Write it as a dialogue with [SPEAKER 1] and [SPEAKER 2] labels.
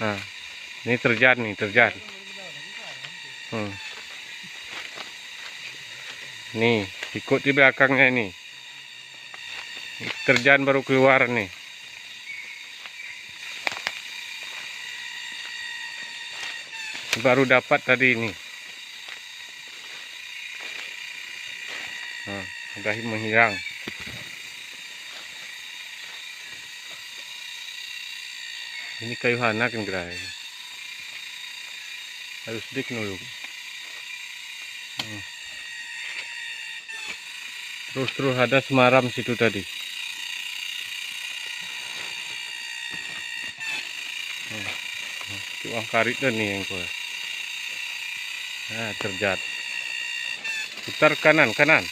[SPEAKER 1] Nah, ini terjal nih, terjal. Nih, ikut di belakangnya nih. Terjal baru keluar nih. Baru dapat tadi ini. Nah, udah menghilang. Ini kayu hana kan gerai. Harus dik dulu. Terus ada semaram situ tadi. Uang karit nih yang gua. Nah, terjat. Putar kanan, kanan.